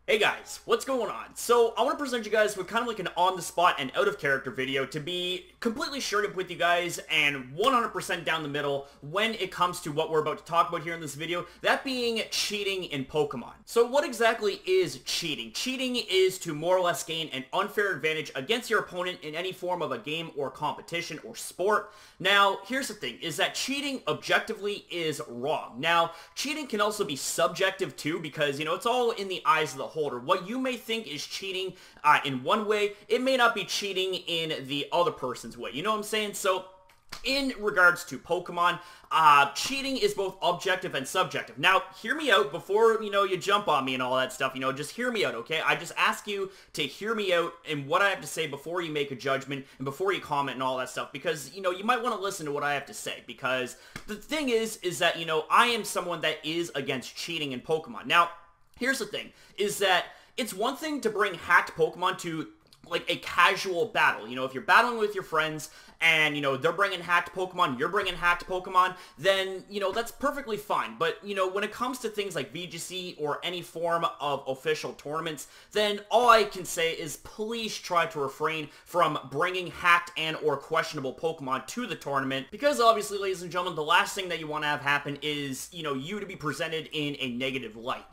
Hey guys, what's going on? So, I want to present you guys with kind of like an on-the-spot and out-of-character video to be completely straight up with you guys and 100% down the middle when it comes to what we're about to talk about here in this video, that being cheating in Pokemon. So what exactly is cheating? Cheating is to more or less gain an unfair advantage against your opponent in any form of a game or competition or sport. Now, here's the thing, is that cheating objectively is wrong. Now, cheating can also be subjective too because, it's all in the eyes of the holder. What you may think is cheating in one way, it may not be cheating in the other person's way. You know what I'm saying? So, in regards to Pokemon, cheating is both objective and subjective. Now, hear me out before, you jump on me and all that stuff, just hear me out, okay? I just ask you to hear me out and what I have to say before you make a judgment and before you comment and all that stuff, because, you might want to listen to what I have to say, because the thing is that, I am someone that is against cheating in Pokemon. Now, here's the thing, is that it's one thing to bring hacked Pokemon to like a casual battle. If you're battling with your friends and, they're bringing hacked Pokemon, you're bringing hacked Pokemon, then, that's perfectly fine. But, when it comes to things like VGC or any form of official tournaments, then all I can say is please try to refrain from bringing hacked and or questionable Pokemon to the tournament, because obviously, ladies and gentlemen, the last thing that you want to have happen is, you to be presented in a negative light,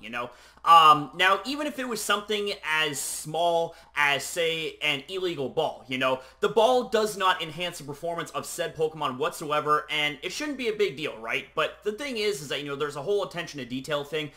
Now, even if it was something as small as, say, an illegal ball, the ball does not enhance the performance of said Pokemon whatsoever, and it shouldn't be a big deal, right? But the thing is that, there's a whole attention to detail thing.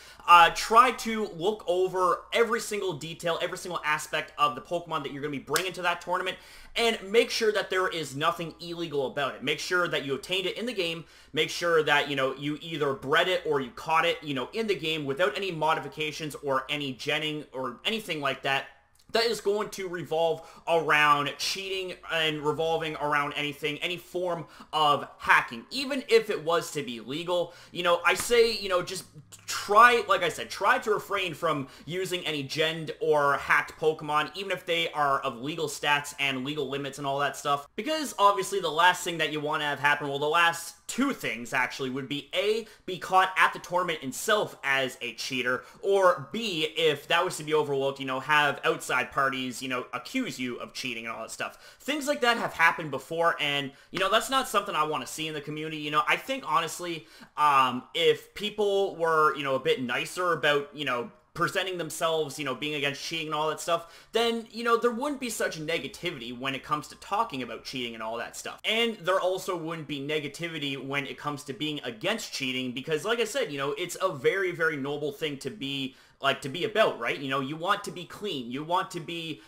Try to look over every single detail, every single aspect of the Pokemon that you're going to be bringing to that tournament, and make sure that there is nothing illegal about it. Make sure that you obtained it in the game. Make sure that, you either bred it or you caught it, in the game without any modifications or any genning or anything like that. That is going to revolve around cheating and revolving around anything, any form of hacking. Even if it was to be legal, I say, just try, like I said, try to refrain from using any genned or hacked Pokemon, even if they are of legal stats and legal limits and all that stuff. Because obviously the last thing that you want to have happen, well, the last two things actually would be A, be caught at the tournament itself as a cheater, or B, if that was to be overlooked, have outside parties, accuse you of cheating and all that stuff. Things like that have happened before, and, that's not something I want to see in the community. I think, honestly, if people were, a bit nicer about, presenting themselves, being against cheating and all that stuff, then, there wouldn't be such negativity when it comes to talking about cheating and all that stuff. And there also wouldn't be negativity when it comes to being against cheating, because like I said, it's a very, very noble thing to be about, right? You want to be clean, you want to be,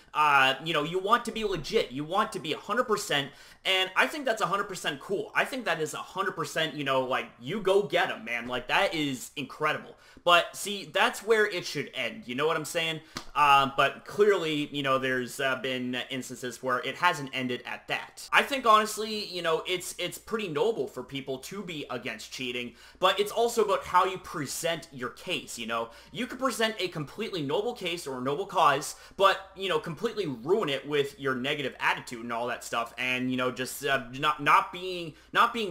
you want to be legit, you want to be 100%, and I think that's 100% cool. I think that is 100%, like, you go get them, man. Like, that is incredible. But, see, that's where it should end, you know what I'm saying? But clearly, there's been instances where it hasn't ended at that. I think, honestly, it's pretty noble for people to be against cheating, but it's also about how you present your case, You could present a completely noble case or a noble cause, but, completely ruin it with your negative attitude and all that stuff, and, just not being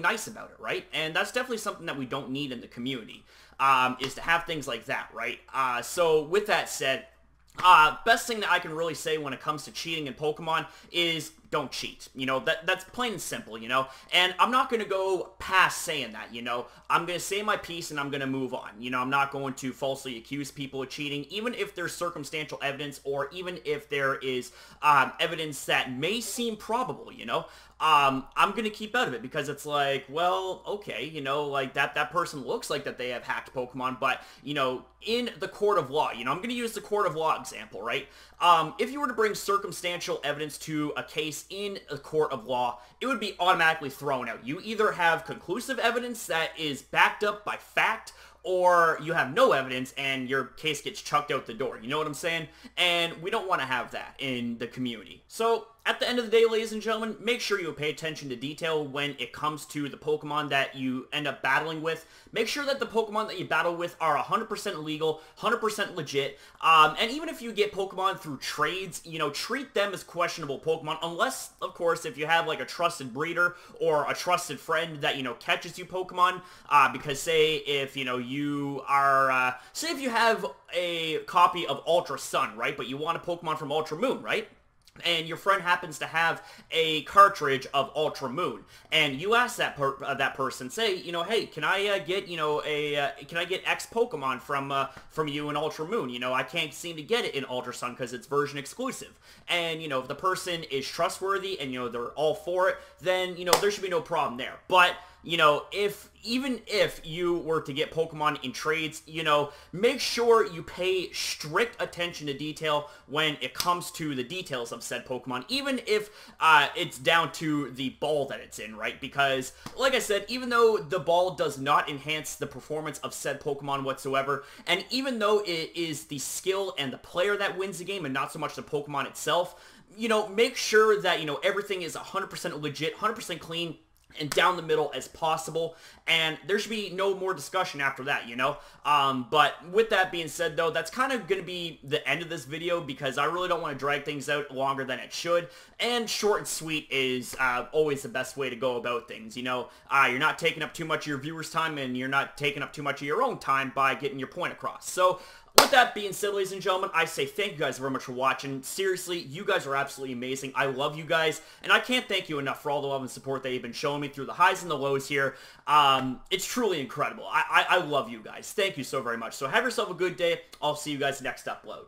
nice about it, right? And that's definitely something that we don't need in the community, is to have things like that, right? So with that said, best thing that I can really say when it comes to cheating in Pokemon is don't cheat. That's plain and simple, and I'm not going to go past saying that, I'm going to say my piece and I'm going to move on. I'm not going to falsely accuse people of cheating, even if there's circumstantial evidence or even if there is evidence that may seem probable, I'm going to keep out of it because it's like, well, okay, like that person looks like that they have hacked Pokemon, but, in the court of law, I'm going to use the court of law example, right? If you were to bring circumstantial evidence to a case in a court of law, it would be automatically thrown out. You either have conclusive evidence that is backed up by fact, or you have no evidence and your case gets chucked out the door. You know what I'm saying? And we don't want to have that in the community. So, at the end of the day, ladies and gentlemen, make sure you pay attention to detail when it comes to the Pokemon that you end up battling with. Make sure that the Pokemon that you battle with are 100% legal, 100% legit, and even if you get Pokemon through trades, you know, treat them as questionable Pokemon, unless, of course, if you have, like, a trusted breeder or a trusted friend that, you know, catches you Pokemon, because say if, you know, you are, say if you have a copy of Ultra Sun, right, but you want a Pokemon from Ultra Moon, right? And your friend happens to have a cartridge of Ultra Moon, and you ask that person, say, you know, hey, can I get, you know, can I get X Pokemon from you in Ultra Moon? You know, I can't seem to get it in Ultra Sun because it's version exclusive. And, you know, if the person is trustworthy and, you know, they're all for it, then, you know, there should be no problem there. But, you know, even if you were to get Pokemon in trades, you know, make sure you pay strict attention to detail when it comes to the details of said Pokemon, even if it's down to the ball that it's in, right? Because, like I said, even though the ball does not enhance the performance of said Pokemon whatsoever, and even though it is the skill and the player that wins the game and not so much the Pokemon itself, you know, make sure that, you know, everything is 100% legit, 100% clean, and down the middle as possible, and there should be no more discussion after that, you know? But with that being said, though, that's kind of going to be the end of this video, because I really don't want to drag things out longer than it should, and short and sweet is always the best way to go about things, you know? You're not taking up too much of your viewers' time, and you're not taking up too much of your own time by getting your point across. So, with that being said, ladies and gentlemen, I say thank you guys very much for watching. Seriously, you guys are absolutely amazing. I love you guys, and I can't thank you enough for all the love and support that you've been showing me through the highs and the lows here. It's truly incredible. I love you guys. Thank you so very much. So have yourself a good day. I'll see you guys next upload.